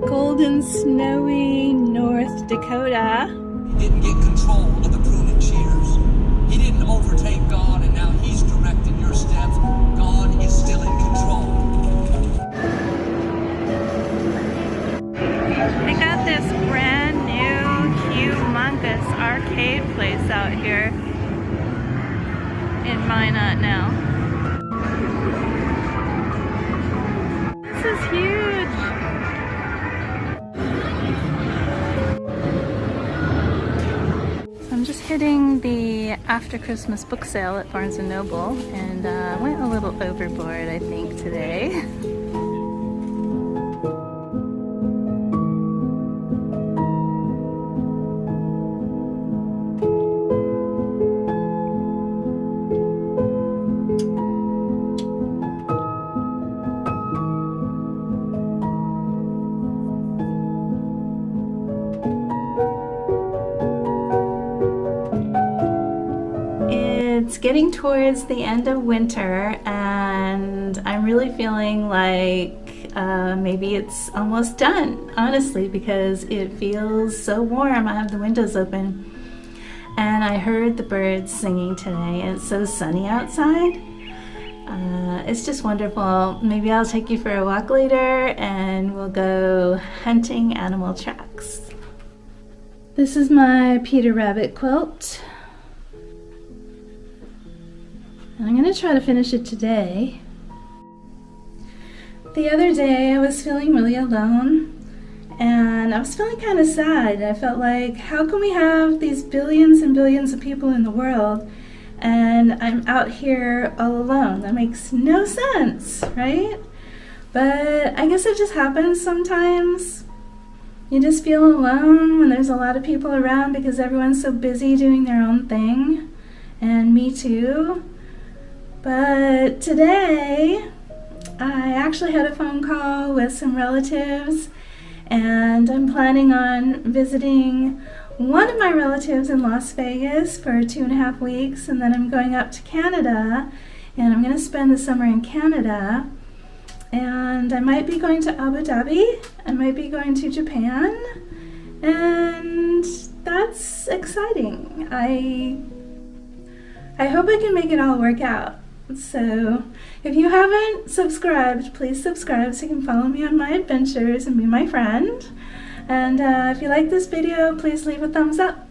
Golden, snowy North Dakota. He didn't get control of the pruning shears. He didn't overtake God, and now he's directing your steps. God is still in control. They got this brand new, humongous arcade place out here in Minot now. This is huge. So I'm just hitting the after Christmas book sale at Barnes & Noble, and went a little overboard, I think, today. It's getting towards the end of winter, and I'm really feeling like maybe it's almost done, honestly, because it feels so warm. I have the windows open, and I heard the birds singing today, and it's so sunny outside. It's just wonderful. Maybe I'll take you for a walk later, and we'll go hunting animal tracks. This is my Peter Rabbit quilt. And I'm going to try to finish it today. The other day I was feeling really alone, and I was feeling kind of sad. I felt like, how can we have these billions and billions of people in the world and I'm out here all alone? That makes no sense, right? But I guess it just happens sometimes. You just feel alone when there's a lot of people around because everyone's so busy doing their own thing, and me too. But today, I actually had a phone call with some relatives, and I'm planning on visiting one of my relatives in Las Vegas for 2.5 weeks, and then I'm going up to Canada, and I'm going to spend the summer in Canada, and I might be going to Abu Dhabi, I might be going to Japan, and that's exciting. I hope I can make it all work out. So if you haven't subscribed, please subscribe so you can follow me on my adventures and be my friend. And if you like this video, please leave a thumbs up.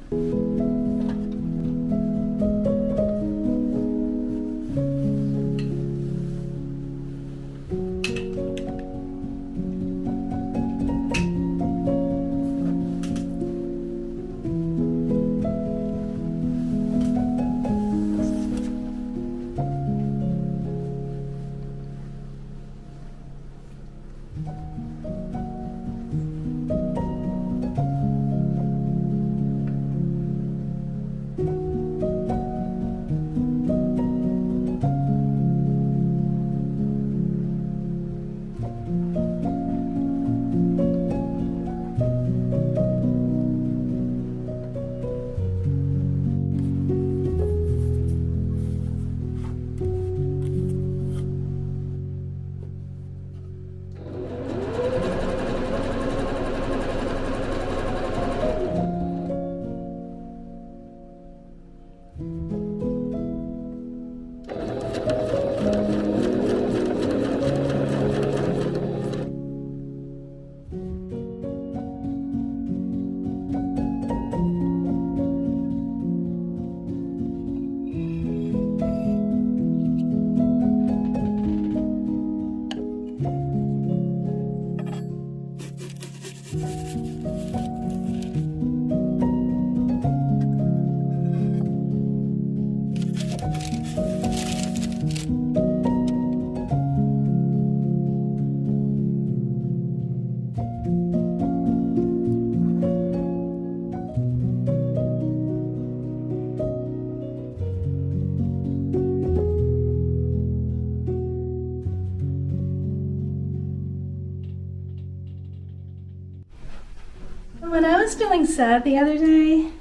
When I was feeling sad the other day,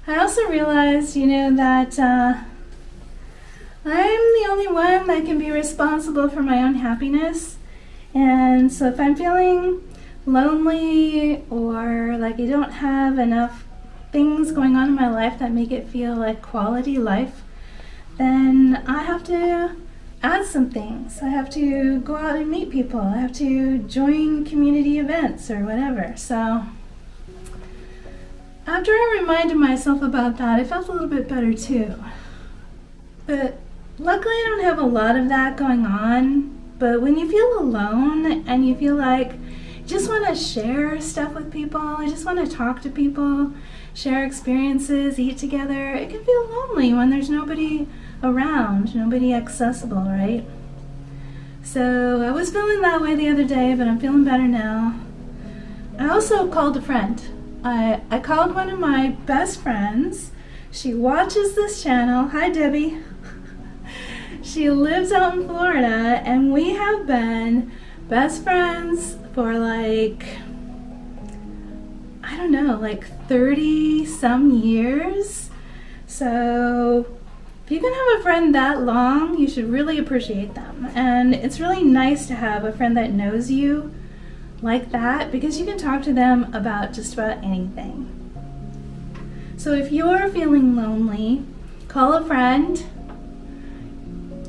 I also realized, that I'm the only one that can be responsible for my own happiness. And so if I'm feeling lonely, or like I don't have enough things going on in my life that make it feel like quality life, then I have to add some things. I have to go out and meet people. I have to join community events or whatever. So after I reminded myself about that, I felt a little bit better too. But luckily I don't have a lot of that going on. But when you feel alone and you feel like you just want to share stuff with people, I just want to talk to people, share experiences, eat together, it can feel lonely when there's nobody around, nobody accessible, right? So I was feeling that way the other day, but I'm feeling better now. I also called a friend. I called one of my best friends. She watches this channel. Hi, Debbie. She lives out in Florida, and we have been best friends for like, I don't know, like 30 some years. So if you can have a friend that long, you should really appreciate them. And it's really nice to have a friend that knows you like that, because you can talk to them about just about anything. So if you're feeling lonely, call a friend,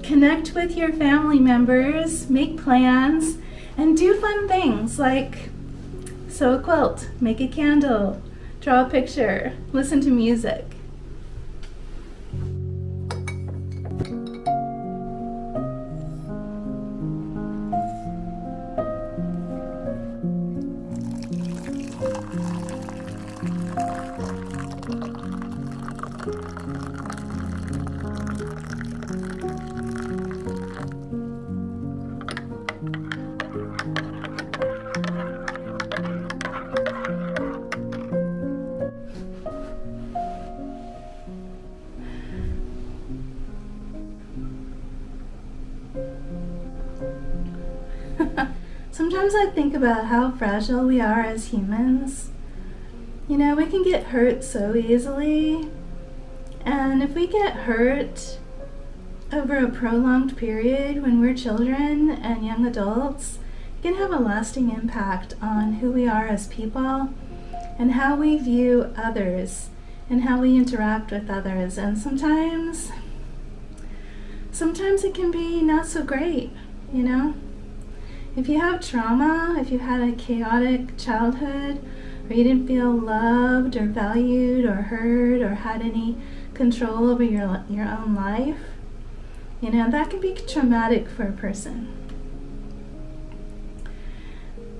connect with your family members, make plans, and do fun things like sew a quilt, make a candle, draw a picture, listen to music. Sometimes I think about how fragile we are as humans. You know, we can get hurt so easily, and if we get hurt over a prolonged period when we're children and young adults, it can have a lasting impact on who we are as people and how we view others and how we interact with others. And sometimes it can be not so great, you know? If you have trauma, if you had a chaotic childhood, or you didn't feel loved or valued or heard or had any control over your own life, you know, that can be traumatic for a person.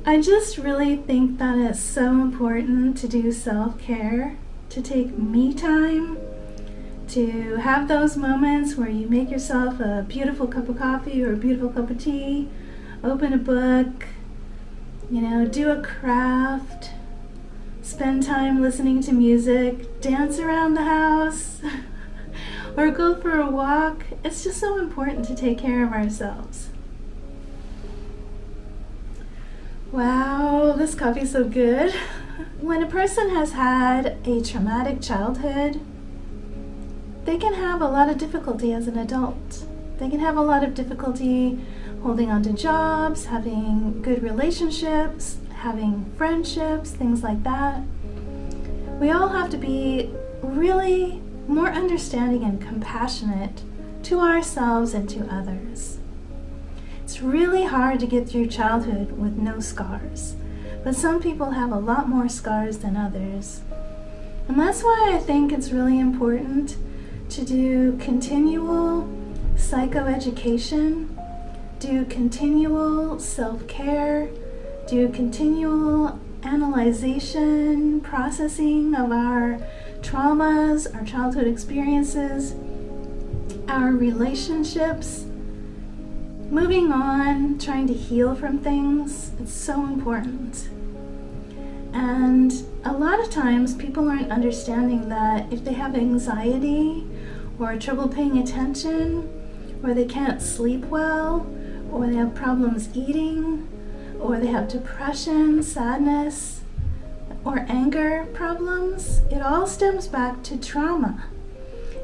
I just really think that it's so important to do self-care, to take me time, to have those moments where you make yourself a beautiful cup of coffee or a beautiful cup of tea, open a book, you know, do a craft, spend time listening to music, dance around the house, or go for a walk. It's just so important to take care of ourselves. Wow, this coffee's so good. When a person has had a traumatic childhood, they can have a lot of difficulty as an adult. They can have a lot of difficulty holding on to jobs, having good relationships, having friendships, things like that. We all have to be really more understanding and compassionate to ourselves and to others. It's really hard to get through childhood with no scars, but some people have a lot more scars than others. And that's why I think it's really important to do continual psychoeducation, do continual self-care, do continual analyzation, processing of our traumas, our childhood experiences, our relationships, moving on, trying to heal from things. It's so important. And a lot of times people aren't understanding that if they have anxiety or trouble paying attention, or they can't sleep well, or they have problems eating, or they have depression, sadness, or anger problems, it all stems back to trauma.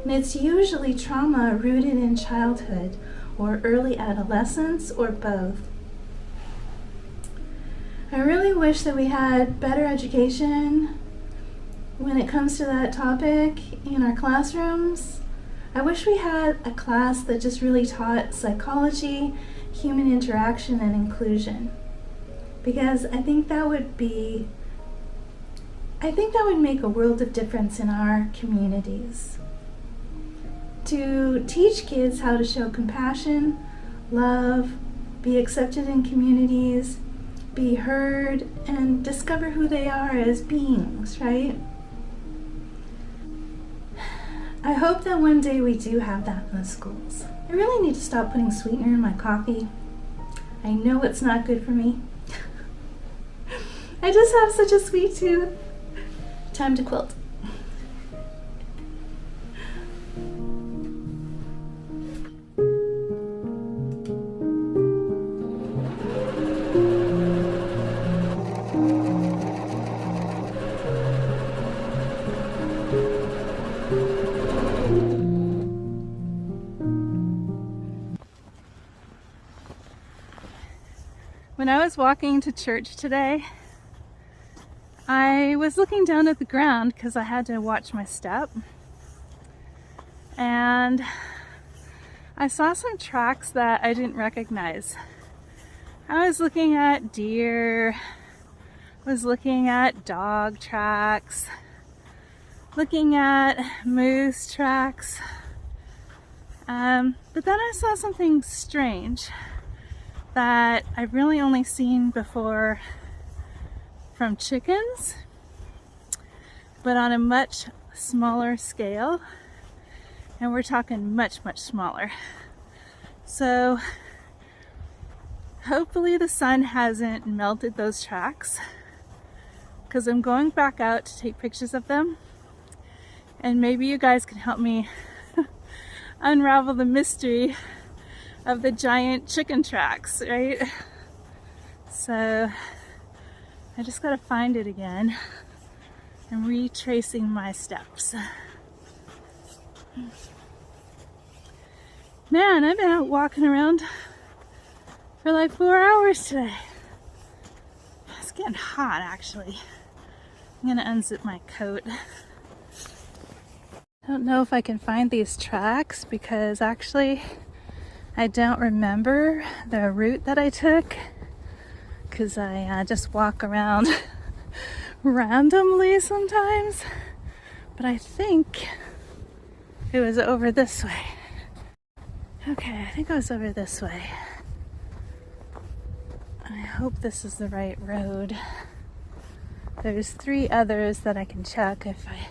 And it's usually trauma rooted in childhood or early adolescence or both. I really wish that we had better education when it comes to that topic in our classrooms. I wish we had a class that just really taught psychology, human interaction, and inclusion. Because I think that would make a world of difference in our communities. To teach kids how to show compassion, love, be accepted in communities, be heard, and discover who they are as beings, right? I hope that one day we do have that in the schools. I really need to stop putting sweetener in my coffee. I know it's not good for me. I just have such a sweet tooth. Time to quilt. When I was walking to church today, I was looking down at the ground because I had to watch my step, and I saw some tracks that I didn't recognize. I was looking at deer, was looking at dog tracks, looking at moose tracks, but then I saw something strange that I've really only seen before from chickens, but on a much smaller scale, and we're talking much smaller. So hopefully the sun hasn't melted those tracks, because I'm going back out to take pictures of them, and maybe you guys can help me unravel the mystery of the giant chicken tracks, right? So I just gotta find it again. I'm retracing my steps. Man, I've been out walking around for like 4 hours today. It's getting hot actually. I'm gonna unzip my coat. I don't know if I can find these tracks because actually I don't remember the route that I took, because I just walk around randomly sometimes, but I think it was over this way. Okay, I think it was over this way. I hope this is the right road. There's 3 others that I can check if I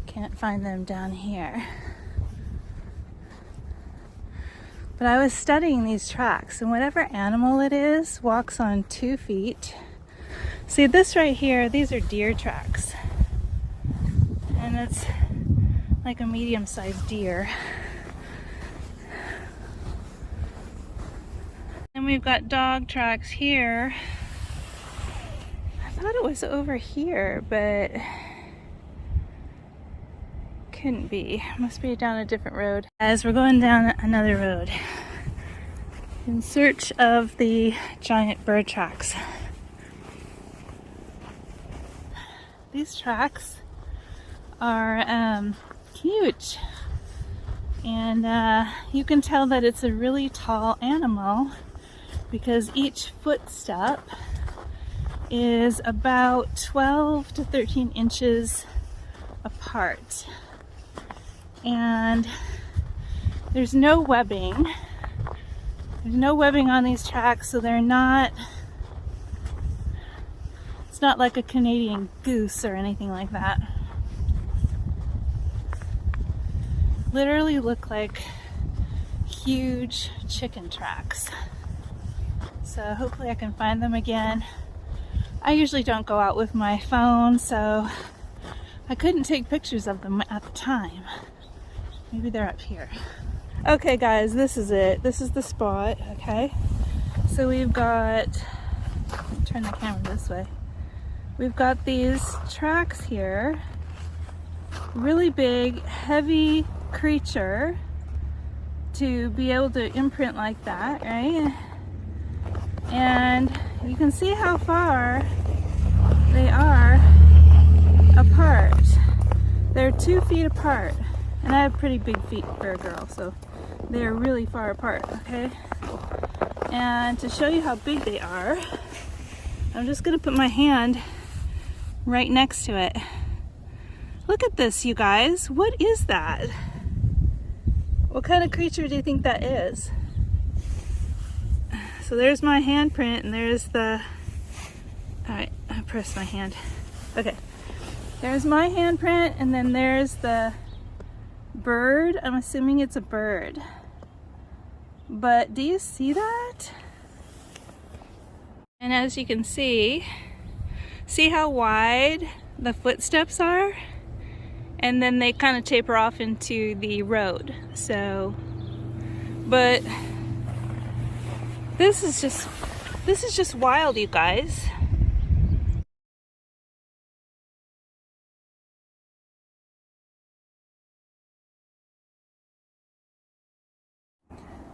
can't find them down here. But I was studying these tracks, and whatever animal it is walks on 2 feet. See this right here, these are deer tracks. And it's like a medium-sized deer. And we've got dog tracks here. I thought it was over here, but couldn't be. Must be down a different road. As we're going down another road in search of the giant bird tracks. These tracks are huge, and you can tell that it's a really tall animal because each footstep is about 12 to 13 inches apart. And there's no webbing. There's no webbing on these tracks, so they're not, it's not like a Canadian goose or anything like that. Literally look like huge chicken tracks. So hopefully I can find them again. I usually don't go out with my phone, so I couldn't take pictures of them at the time. Maybe they're up here. Okay guys, this is it. This is the spot, okay? So we've got, turn the camera this way. We've got these tracks here. Really big, heavy creature to be able to imprint like that, right? And you can see how far they are apart. They're 2 feet apart, and I have pretty big feet for a girl, so they're really far apart, okay? And to show you how big they are, I'm just gonna put my hand right next to it. Look at this, you guys. What is that? What kind of creature do you think that is? So there's my handprint, and there's the... Alright, I pressed my hand. Okay. There's my handprint, and then there's the bird. I'm assuming it's a bird. But do you see that? And as you can see how wide the footsteps are? And then they kind of taper off into the road. So, but this is just wild, you guys.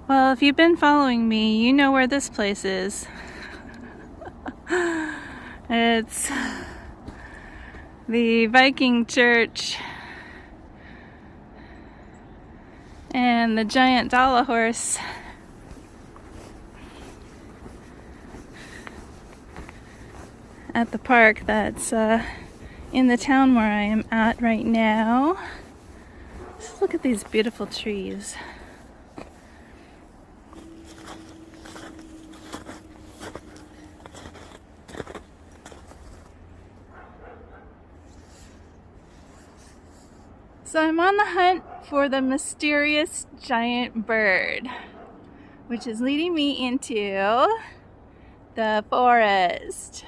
Well, if you've been following me, you know where this place is. It's the Viking church and the giant Dala horse. At the park that's in the town where I am at right now. Just look at these beautiful trees. So I'm on the hunt for the mysterious giant bird, which is leading me into the forest.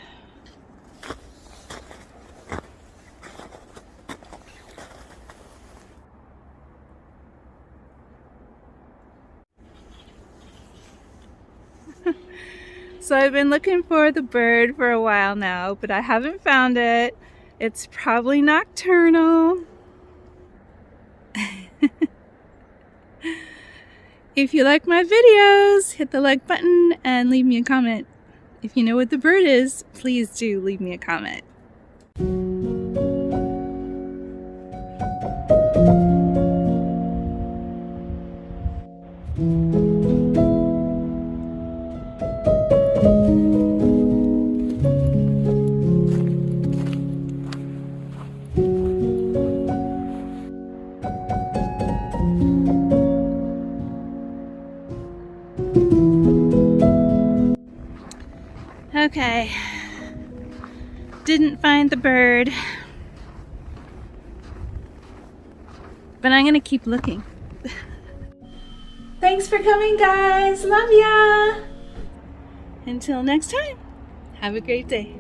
So I've been looking for the bird for a while now, but I haven't found it. It's probably nocturnal. If you like my videos, hit the like button and leave me a comment. If you know what the bird is, please do leave me a comment. Okay, didn't find the bird, but I'm gonna keep looking. Thanks for coming, guys. Love ya. Until next time, have a great day.